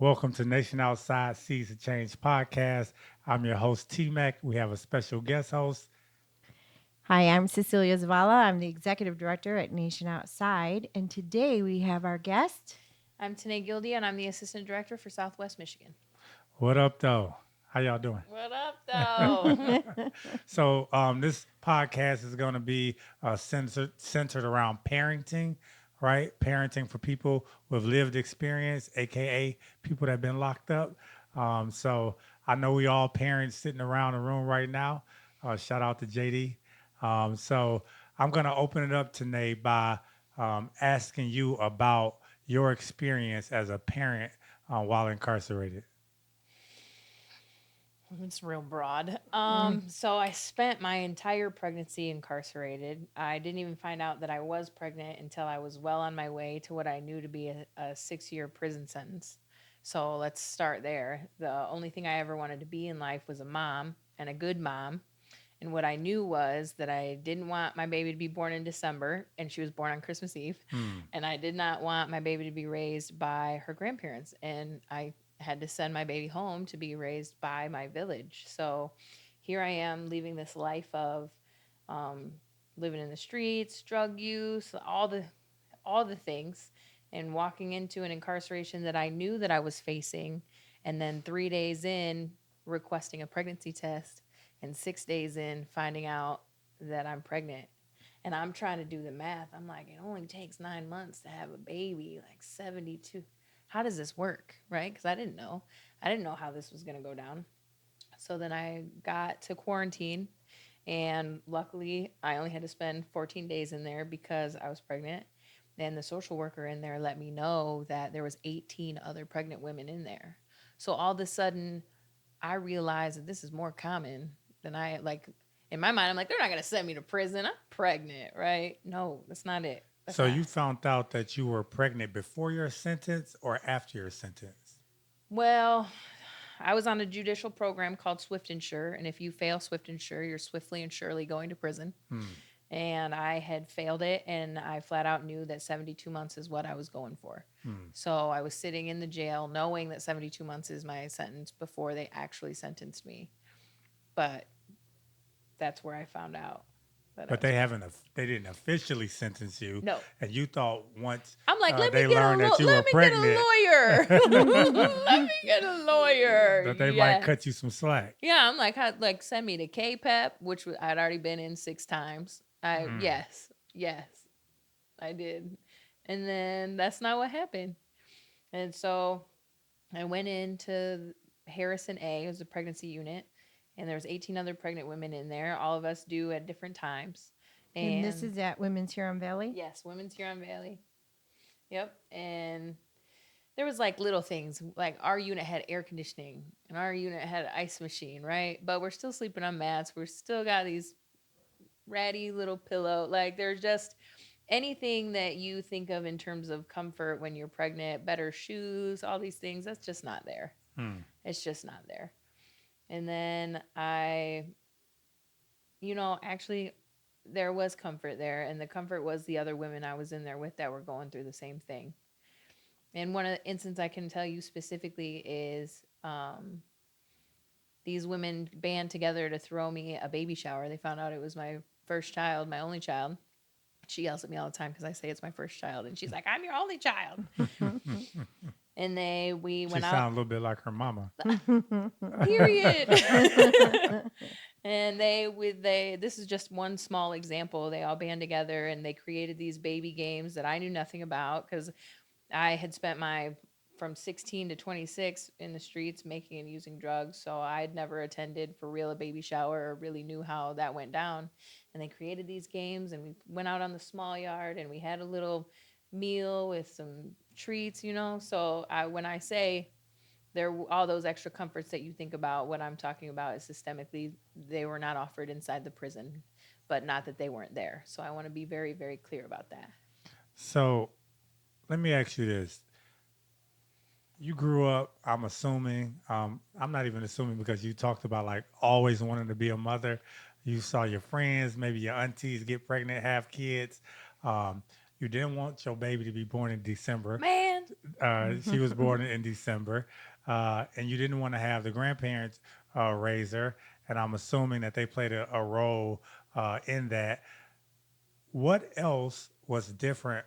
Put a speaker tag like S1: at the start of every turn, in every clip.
S1: Welcome to Nation Outside Seas of Change podcast. I'm your host, T Mac. We have a special guest host.
S2: Hi, I'm Cecilia Zavala. I'm the executive director at Nation Outside. And today we have our guest.
S3: I'm Tenee Gildea, and I'm the assistant director for Southwest Michigan.
S1: What up, though? How y'all doing?
S3: What up, though?
S1: This podcast is going to be centered around parenting, right? Parenting for people with lived experience, aka people that have been locked up. I know we all parents sitting around the room right now. Shout out to JD. I'm going to open it up today by asking you about your experience as a parent while incarcerated.
S3: It's real broad. So I spent my entire pregnancy incarcerated. I didn't even find out that I was pregnant until I was well on my way to what I knew to be a 6-year prison sentence. So let's start there. The only thing I ever wanted to be in life was a mom and a good mom. And what I knew was that I didn't want my baby to be born in December, and she was born on Christmas Eve. And I did not want my baby to be raised by her grandparents. And I had to send my baby home to be raised by my village. So here I am living this life of um, living in the streets, drug use, all the things, and walking into an incarceration that I knew that I was facing, and then 3 days in requesting a pregnancy test, and 6 days in finding out that I'm pregnant. And I'm trying to do the math. I'm like, it only takes 9 months to have a baby, like 72. How does this work? Right? Because I didn't know. I didn't know how this was going to go down. So then I got to quarantine. And luckily, I only had to spend 14 days in there because I was pregnant. And the social worker in there let me know that there was 18 other pregnant women in there. So all of a sudden, I realized that this is more common than I like. In my mind, I'm like, they're not going to send me to prison. I'm pregnant, right? No, that's not it. That's
S1: So
S3: not.
S1: you found out that you were pregnant before your sentence or after your sentence?
S3: Well, I was on a judicial program called Swift and Sure, and if you fail Swift and Sure, you're swiftly and surely going to prison.
S1: Hmm.
S3: And I had failed it, and I flat out knew that 72 months is what I was going for.
S1: Hmm.
S3: So I was sitting in the jail knowing that 72 months is my sentence before they actually sentenced me. But that's where I found out that I
S1: But
S3: was
S1: they
S3: pregnant.
S1: haven't. They didn't officially sentence you,
S3: No.
S1: and you thought once
S3: I'm like,
S1: they learned that you were
S3: let me get a
S1: pregnant,
S3: lawyer. Let me get a lawyer.
S1: that they might
S3: Yes.
S1: cut you some slack.
S3: Yeah, I'm like send me to KPEP, which I'd already been in 6 times.
S1: Hmm.
S3: Yes, I did. And then that's not what happened. And so I went into Harrison A. It was a pregnancy unit, and there was 18 other pregnant women in there. All of us due at different times.
S2: And this
S3: And
S2: is at Women's Huron Valley.
S3: yes, Women's Huron Valley. Yep. And there was like little things like our unit had air conditioning and our unit had an ice machine, right? But we're still sleeping on mats. We're still got these ratty little pillow. Like there's just anything that you think of in terms of comfort when you're pregnant, better shoes, all these things, that's just not there.
S1: Hmm.
S3: It's just not there. And then actually there was comfort there, and the comfort was the other women I was in there with that were going through the same thing. And one of the instances I can tell you specifically is these women band together to throw me a baby shower. They found out it was my first child, my only child. She yells at me all the time because I say it's my first child, and she's like, "I'm your only child." And we
S1: She
S3: went
S1: sounds
S3: out.
S1: a little bit like her mama.
S3: Period. And this is just one small example. They all band together and they created these baby games that I knew nothing about because I had spent my from 16 to 26 in the streets making and using drugs. So I'd never attended for real a baby shower or really knew how that went down. And they created these games and we went out on the small yard and we had a little meal with some treats. So when I say there all those extra comforts that you think about, what I'm talking about is systemically they were not offered inside the prison, but not that they weren't there. So I want to be very, very clear about that.
S1: So let me ask you this: you grew up, I'm assuming, I'm not even assuming because you talked about like always wanting to be a mother. You saw your friends, maybe your aunties get pregnant, have kids. Um, you didn't want your baby to be born in December.
S3: Man,
S1: She was born in December, and you didn't want to have the grandparents raise her. And I'm assuming that they played a role in that. What else was different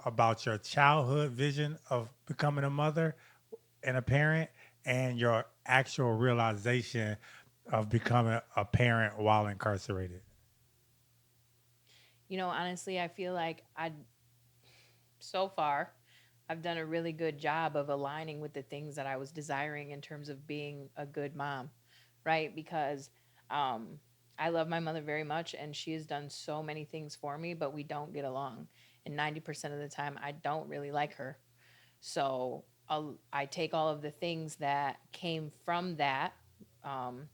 S1: about your childhood vision of becoming a mother and a parent and your actual realization of becoming a parent while incarcerated?
S3: Honestly, I feel like so far, I've done a really good job of aligning with the things that I was desiring in terms of being a good mom, right? Because um, I love my mother very much and she has done so many things for me, but we don't get along. And 90% of the time, I don't really like her. So I take all of the things that came from that. Um,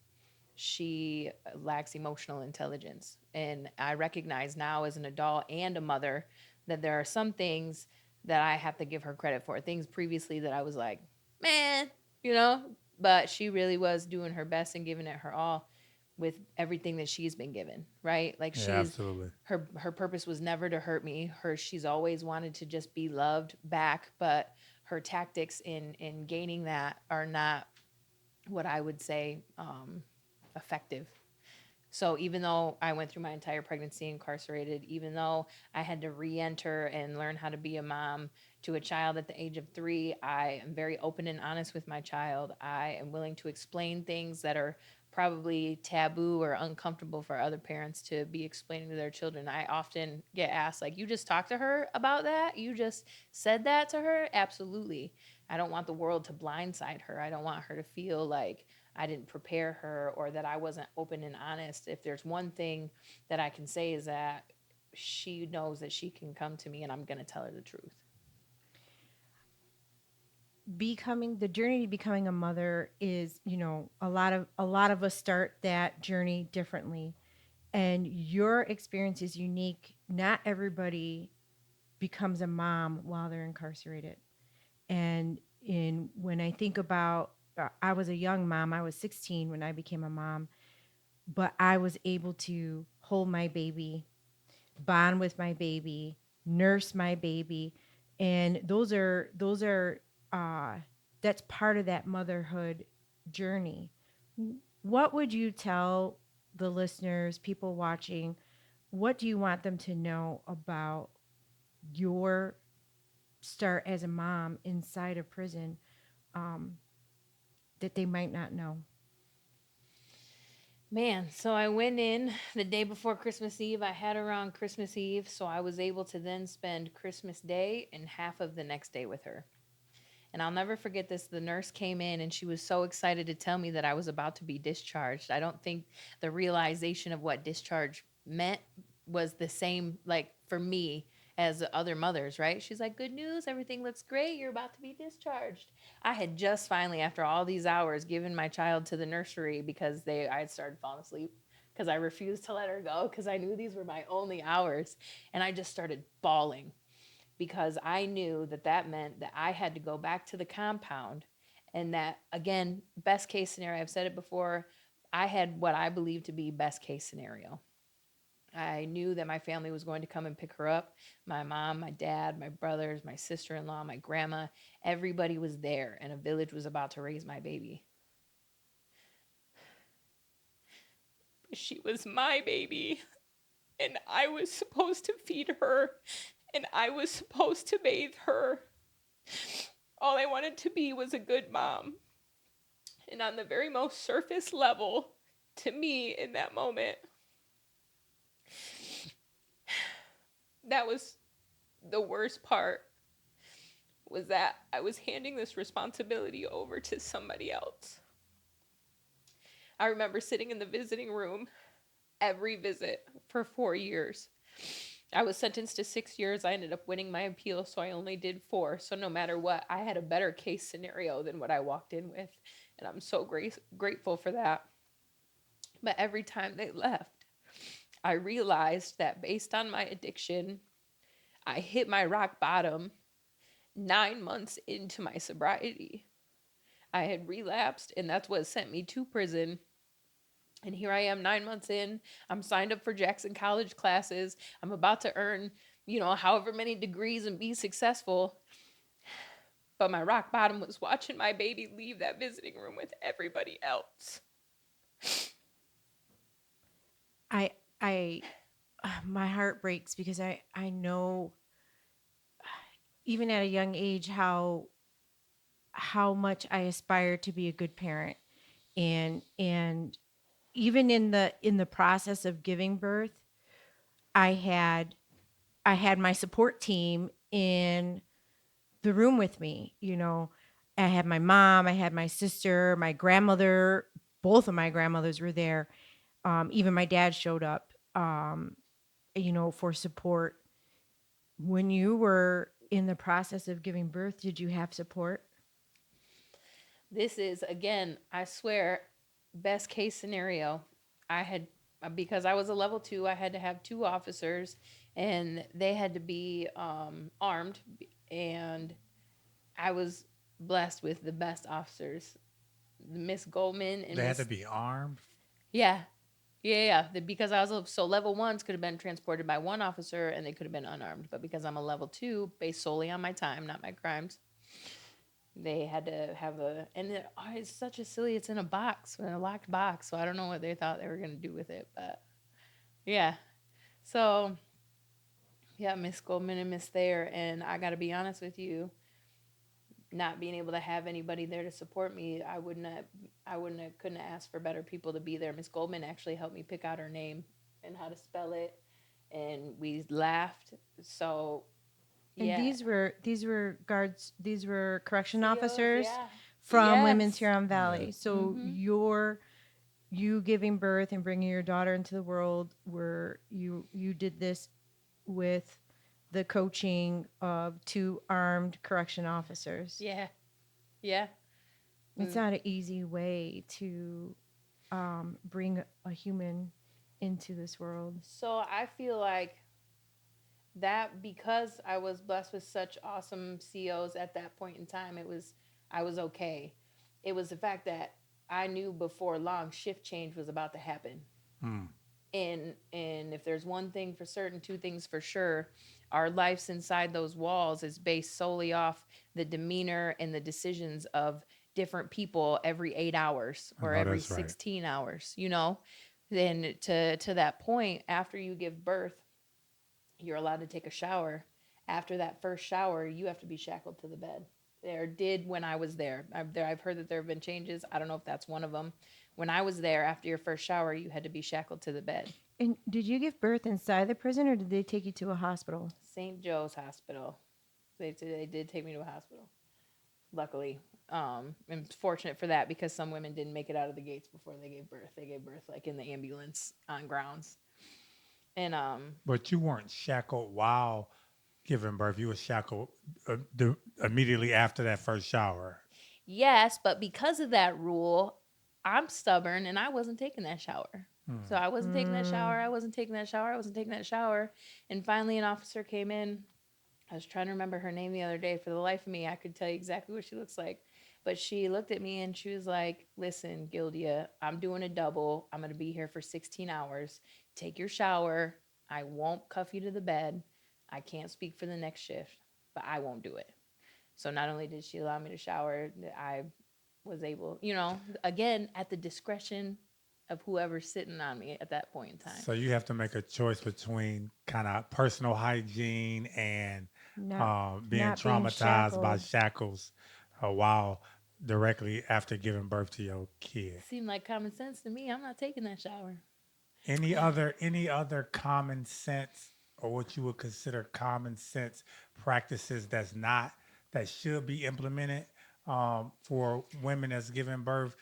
S3: she lacks emotional intelligence. And I recognize now as an adult and a mother that there are some things that I have to give her credit for. Things previously that I was like, man, you know, but she really was doing her best and giving it her all with everything that she's been given, right? Like
S1: Yeah, absolutely.
S3: her purpose was never to hurt me. She's always wanted to just be loved back, but her tactics in gaining that are not what I would say effective. So even though I went through my entire pregnancy incarcerated, even though I had to re-enter and learn how to be a mom to a child at the age of 3, I am very open and honest with my child. I am willing to explain things that are probably taboo or uncomfortable for other parents to be explaining to their children. I often get asked, like, you just talked to her about that? You just said that to her? Absolutely. I don't want the world to blindside her. I don't want her to feel like I didn't prepare her or that I wasn't open and honest. If there's one thing that I can say is that she knows that she can come to me and I'm going to tell her the truth.
S2: Becoming the journey to becoming a mother is, a lot of us start that journey differently, and your experience is unique. Not everybody becomes a mom while they're incarcerated. And in when I think about, I was a young mom. I was 16 when I became a mom, but I was able to hold my baby, bond with my baby, nurse my baby, and those are uh, that's part of that motherhood journey. What would you tell the listeners, people watching? What do you want them to know about your start as a mom inside of prison, um, that they might not know?
S3: Man, so I went in the day before Christmas Eve. I had her on Christmas Eve, so I was able to then spend Christmas Day and half of the next day with her. And I'll never forget this. The nurse came in and she was so excited to tell me that I was about to be discharged. I don't think the realization of what discharge meant was the same, like for me, as other mothers, right? She's like, good news, everything looks great. You're about to be discharged. I had just finally, after all these hours, given my child to the nursery because I had started falling asleep because I refused to let her go because I knew these were my only hours. And I just started bawling because I knew that that meant that I had to go back to the compound. And that, again, best case scenario, I've said it before, I had what I believed to be best case scenario. I knew that my family was going to come and pick her up. My mom, my dad, my brothers, my sister in law, my grandma, everybody was there, and a village was about to raise my baby. She was my baby, and I was supposed to feed her, and I was supposed to bathe her. All I wanted to be was a good mom. And on the very most surface level, to me in that moment, that was the worst part, was that I was handing this responsibility over to somebody else. I remember sitting in the visiting room every visit for 4 years. I was sentenced to 6 years. I ended up winning my appeal, so I only did 4. So no matter what, I had a better case scenario than what I walked in with. And I'm so grateful for that. But every time they left, I realized that based on my addiction, I hit my rock bottom 9 months into my sobriety. I had relapsed, and that's what sent me to prison. And here I am 9 months in. I'm signed up for Jackson College classes. I'm about to earn, however many degrees and be successful. But my rock bottom was watching my baby leave that visiting room with everybody else.
S2: I I my heart breaks because I know even at a young age how much I aspire to be a good parent, and even in the process of giving birth, I had I had my support team in the room with me. You know, I had my mom, I had my sister, my grandmother. Both of my grandmothers were there. Even my dad showed up. You know, for support. When you were in the process of giving birth, did you have support?
S3: This is, again, I swear, best case scenario. I had, because I was a level 2, I had to have 2 officers, and they had to be armed, and I was blessed with the best officers, Miss Goldman and
S1: They had to
S3: Miss.
S1: be armed.
S3: Yeah, yeah. Because I was so level 1s could have been transported by one officer, and they could have been unarmed. But because I'm a level 2, based solely on my time, not my crimes, they had to have it's such a silly. It's in a box, in a locked box. So I don't know what they thought they were gonna do with it, but yeah. So yeah, Miss Goldman and Miss Thayer, and I got to be honest with you, not being able to have anybody there to support me, couldn't have asked for better people to be there. Miss Goldman actually helped me pick out her name and how to spell it, and we laughed. So
S2: And
S3: yeah,
S2: these were guards, these were correction
S3: COs,
S2: officers
S3: yeah,
S2: from Women's
S3: yes,
S2: Huron
S1: Yeah.
S2: Valley. So
S3: mm-hmm.
S2: you giving birth and bringing your daughter into the world, were you did this with the coaching of 2 armed correction officers.
S3: Yeah, yeah.
S2: It's not an easy way to bring a human into this world.
S3: So I feel like that, because I was blessed with such awesome COs at that point in time, I was okay. It was the fact that I knew before long shift change was about to happen.
S1: Hmm.
S3: And if there's one thing for certain, 2 things for sure, our lives inside those walls is based solely off the demeanor and the decisions of different people every 8 hours
S1: I
S3: or
S1: know
S3: every
S1: that's right.
S3: 16 hours, you know. Then to that point, after you give birth, you're allowed to take a shower. After that first shower, you have to be shackled to the bed. There did when I was there. I've heard that there have been changes. I don't know if that's one of them. When I was there, after your first shower, you had to be shackled to the bed.
S2: And did you give birth inside the prison or did they take you to a hospital?
S3: St. Joe's Hospital. They did take me to a hospital. Luckily, I'm fortunate for that because some women didn't make it out of the gates before they gave birth. They gave birth like in the ambulance on grounds. And
S1: But you weren't shackled while giving birth. You were shackled immediately after that first shower.
S3: yes, but because of that rule, I'm stubborn and I wasn't taking that shower. So
S1: Hmm.
S3: I wasn't taking that shower. I wasn't taking that shower. I wasn't taking that shower. And finally, an officer came in. I was trying to remember her name the other day. For the life of me, I could tell you exactly what she looks like. But she looked at me and she was like, listen, Gildea, I'm doing a double. I'm going to be here for 16 hours. Take your shower. I won't cuff you to the bed. I can't speak for the next shift, but I won't do it. So not only did she allow me to shower, I was able, again, at the discretion of whoever's sitting on me at that point in time.
S1: So you have to make a choice between kind of personal hygiene and
S2: Not
S1: being
S2: not being
S1: traumatized by
S2: shackled.
S1: shackles while directly after giving birth to your kid.
S3: Seemed like common sense to me. I'm not taking that shower.
S1: Any other common sense or what you would consider common sense practices that should be implemented for women that's giving birth?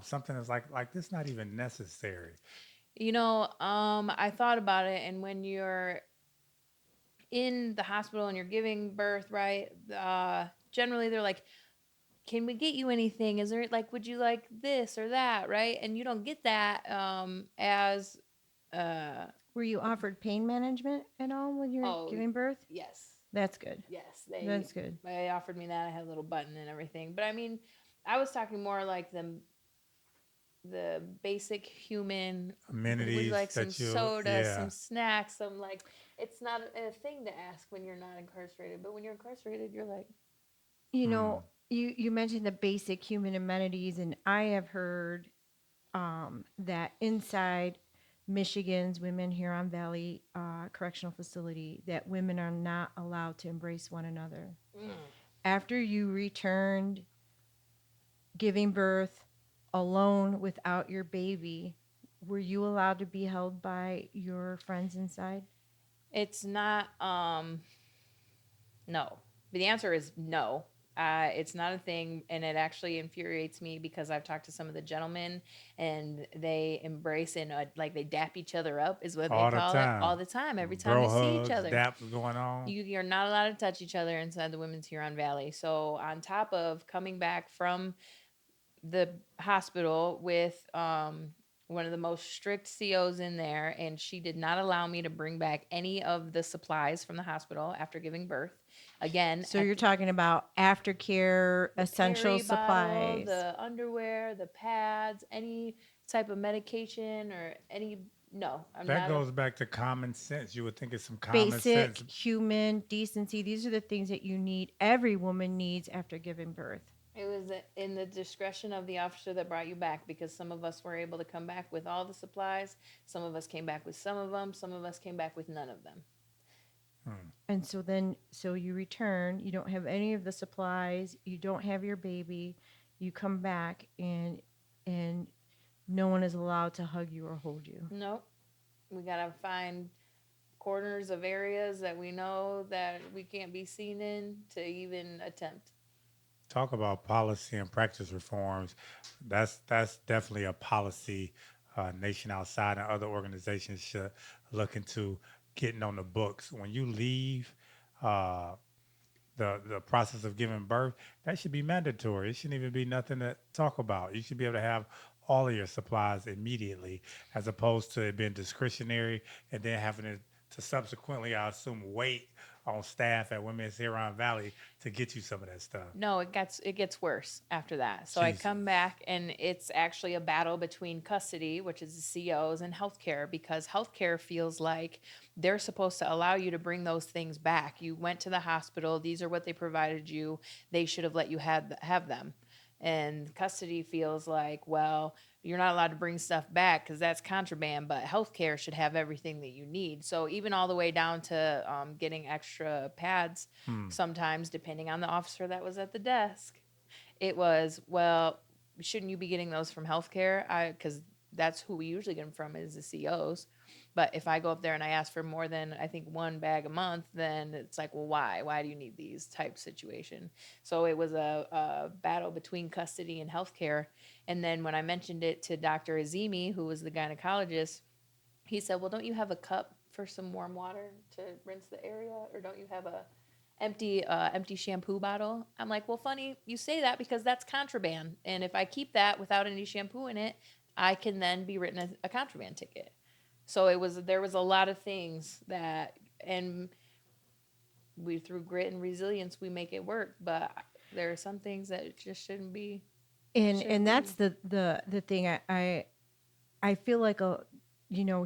S1: Something that's like this not even necessary.
S3: I thought about it, and when you're in the hospital and you're giving birth, right? Generally, they're like, "Can we get you anything? Is there like, would you like this or that?" Right? And you don't get that as uh,
S2: Were you offered pain management at all when you're
S3: oh
S2: giving birth?
S3: yes,
S2: That's good.
S3: yes,
S2: That's good.
S3: they offered me that. I had a little button and everything, but I mean, I was talking more like the basic human. Would you
S1: Amenities
S3: like some
S1: that you,
S3: soda,
S1: yeah.
S3: some snacks, some like, it's not a thing to ask when you're not incarcerated, but when you're incarcerated, you're like,
S2: You
S1: Hmm.
S2: know, you mentioned the basic human amenities, and I have heard that inside Michigan's Women Huron Valley Correctional Facility, that women are not allowed to embrace one another.
S3: Mm.
S2: After you returned giving birth alone without your baby, were you allowed to be held by your friends inside?
S3: It's not no. But the answer is no. It's not a thing, and it actually infuriates me because I've talked to some of the gentlemen, and they embrace and like they dap each other up, is what they
S1: All the
S3: call it,
S1: time.
S3: all the time. Every time
S1: Bro
S3: they see each
S1: hugs,
S3: other,
S1: daps going on.
S3: you're not allowed to touch each other inside the Women's Huron Valley. So on top of coming back from the hospital with one of the most strict COs in there, and she did not allow me to bring back any of the supplies from the hospital after giving birth. Again,
S2: So
S3: at
S2: you're talking about aftercare,
S3: the
S2: essential
S3: peri bottle,
S2: supplies,
S3: the underwear, the pads, any type of medication or any. No, I'm
S1: That
S3: not a.
S1: goes back to common sense. You would think it's some common
S2: basic
S1: sense.
S2: human decency. These are the things that you need, every woman needs after giving birth.
S3: It was in the discretion of the officer that brought you back because some of us were able to come back with all the supplies. Some of us came back with some of them. Some of us came back with none of them.
S1: Hmm.
S2: And so then, so you return, you don't have any of the supplies, you don't have your baby, you come back, and no one is allowed to hug you or hold you.
S3: Nope. We gotta find corners of areas that we know that we can't be seen in to even attempt.
S1: Talk about policy and practice reforms. That's definitely a policy nation outside and other organizations should look into getting on the books. When you leave uh, the process of giving birth, that should be mandatory. It shouldn't even be nothing to talk about. You should be able to have all of your supplies immediately, as opposed to it being discretionary and then having to subsequently, I assume, wait on staff at Women's Huron Valley to get you some of that stuff.
S3: No, it gets worse after that. So I come
S1: Jesus.
S3: back and it's actually a battle between custody, which is the COs, and healthcare because healthcare feels like they're supposed to allow you to bring those things back. You went to the hospital, these are what they provided you. They should have let you have them. And custody feels like, well, you're not allowed to bring stuff back because that's contraband, but healthcare should have everything that you need. So even all the way down to getting extra pads
S1: Hmm.
S3: sometimes, depending on the officer that was at the desk, it was, well, shouldn't you be getting those from healthcare? Because that's who we usually get them from is the COs. But if I go up there and I ask for more than I think one bag a month, then it's like, well, why? Why do you need these type situation? So it was a battle between custody and healthcare. And then when I mentioned it to Dr. Azimi, who was the gynecologist, he said, well, don't you have a cup for some warm water to rinse the area, or don't you have a empty shampoo bottle? I'm like, well, funny you say that because that's contraband, and if I keep that without any shampoo in it, I can then be written a contraband ticket. So there was a lot of things that, and we, through grit and resilience, we make it work, but there are some things that just
S2: And
S3: shouldn't
S2: that's
S3: be.
S2: the thing. I feel like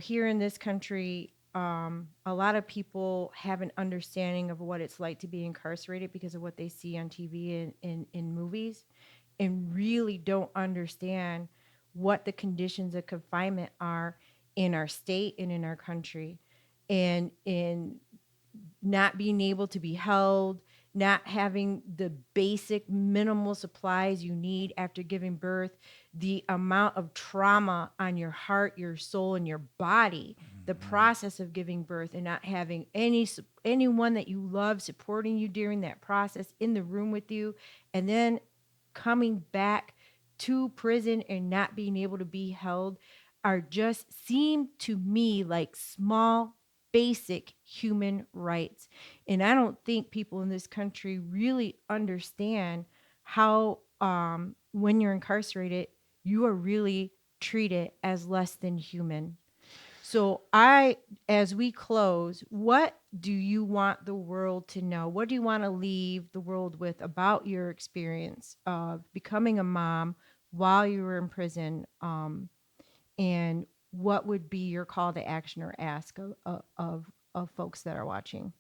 S2: here in this country, a lot of people have an understanding of what it's like to be incarcerated because of what they see on TV and in movies, and really don't understand what the conditions of confinement are in our state and in our country, and in not being able to be held, not having the basic minimal supplies you need after giving birth, the amount of trauma on your heart, your soul, and your body, the
S1: Hmm.
S2: process of giving birth, and not having anyone that you love supporting you during that process in the room with you, and then coming back to prison and not being able to be held are just seem to me like small basic human rights. And I don't think people in this country really understand how, when you're incarcerated, you are really treated as less than human. So, as we close, what do you want the world to know? What do you want to leave the world with about your experience of becoming a mom while you were in prison? And what would be your call to action or ask of folks that are watching?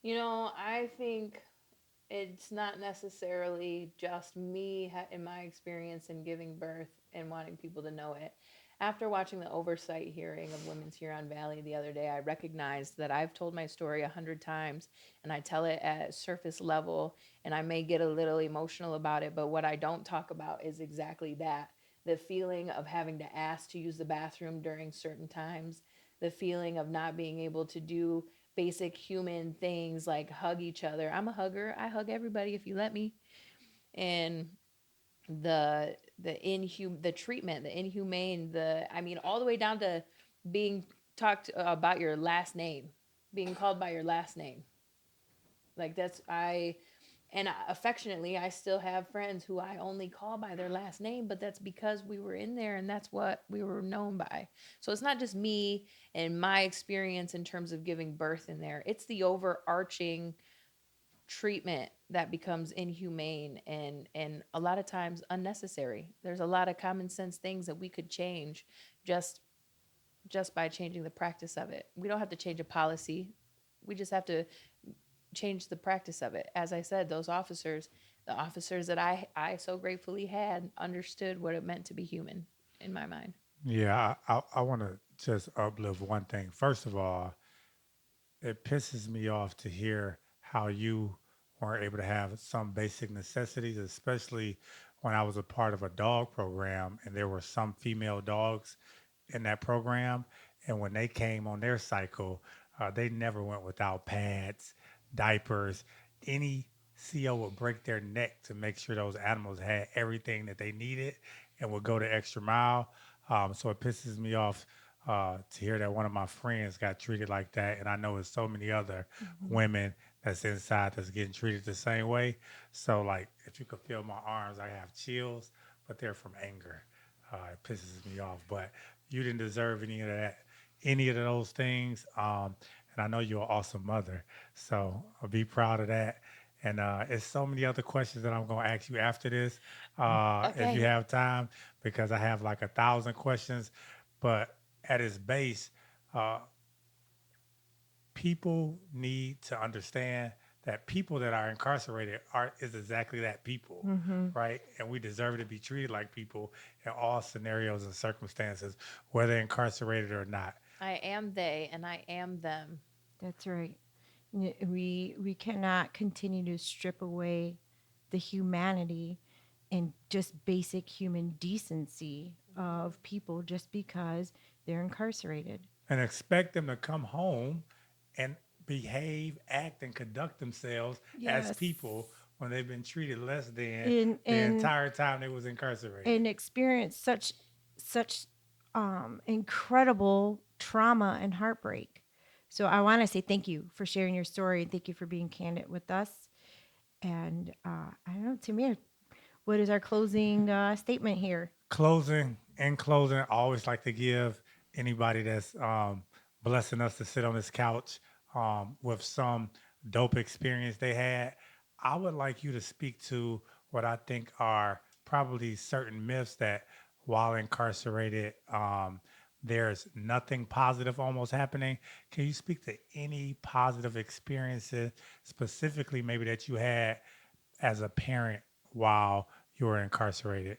S3: I think It's not necessarily just me in my experience in giving birth and wanting people to know it. After watching the oversight hearing of Women's Huron Valley the other day, I recognized that I've told my story 100 times and I tell it at surface level and I may get a little emotional about it, but what I don't talk about is exactly that, the feeling of having to ask to use the bathroom during certain times, the feeling of not being able to do basic human things like hug each other. I'm a hugger. I hug everybody if you let me. And the treatment, the inhumane, the I mean all the way down to being talked about your last name, being called by your last name. Like that's I and affectionately I still have friends who I only call by their last name, but that's because we were in there and that's what we were known by. So it's not just me and my experience in terms of giving birth in there, it's the overarching treatment that becomes inhumane and a lot of times unnecessary. There's a lot of common sense things that we could change just just by changing the practice of it. We don't have to change a policy, we just have to change the practice of it. As I said, those officers, the officers that I so gratefully had, understood what it meant to be human in my mind.
S1: Yeah, I want to just uplift one thing. First of all, it pisses me off to hear how you weren't able to have some basic necessities, especially when I was a part of a dog program and there were some female dogs in that program. And when they came on their cycle, they never went without pads, diapers. Any CO would break their neck to make sure those animals had everything that they needed and would go the extra mile. So it pisses me off to hear that one of my friends got treated like that. And I know there's so many other
S2: Mhm.
S1: women that's inside that's getting treated the same way. So, like, if you could feel my arms, I have chills, but they're from anger. It pisses me off. But you didn't deserve any of that, any of those things. And I know you're an awesome mother. So I'll be proud of that. And it's so many other questions that I'm going to ask you after this, if you
S3: Okay.
S1: have time, because I have like 1,000 questions. But at its base, uh, people need to understand that people that are incarcerated are is exactly that people,
S2: Mhm.
S1: right? And we deserve to be treated like people in all scenarios and circumstances, whether incarcerated or not.
S3: I am they and I am them.
S2: That's right. We cannot continue to strip away the humanity and just basic human decency
S3: Mhm.
S2: of people just because they're incarcerated.
S1: And expect them to come home and behave, act, and conduct themselves as
S2: Yes.
S1: people when they've been treated less than
S2: In
S1: the
S2: and
S1: entire time they was incarcerated.
S2: and experience such incredible trauma and heartbreak. So I want to say thank you for sharing your story and thank you for being candid with us. And I don't know, Tamir, what is our closing statement here?
S1: In closing, I always like to give anybody that's blessing us to sit on this couch with some dope experience they had. I would like you to speak to what I think are probably certain myths that while incarcerated, there's nothing positive almost happening. Can you speak to any positive experiences, specifically maybe that you had as a parent while you were incarcerated?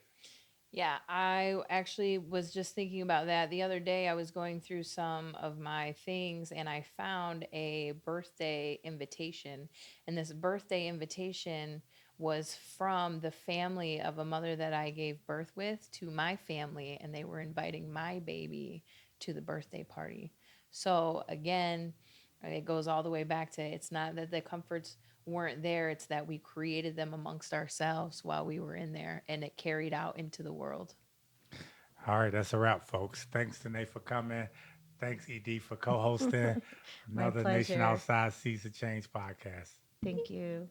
S3: Yeah, I actually was just thinking about that the other day. I was going through some of my things and I found a birthday invitation. And this birthday invitation was from the family of a mother that I gave birth with to my family. And they were inviting my baby to the birthday party. So, again, it goes all the way back to it's not that the comforts weren't there, it's that we created them amongst ourselves while we were in there and it carried out into the world.
S1: All right, that's a wrap, folks. Thanks, Danae, for coming. Thanks, ED, for co hosting
S2: My
S1: another Nation
S2: pleasure.
S1: Outside Sees the Change podcast.
S2: Thank you.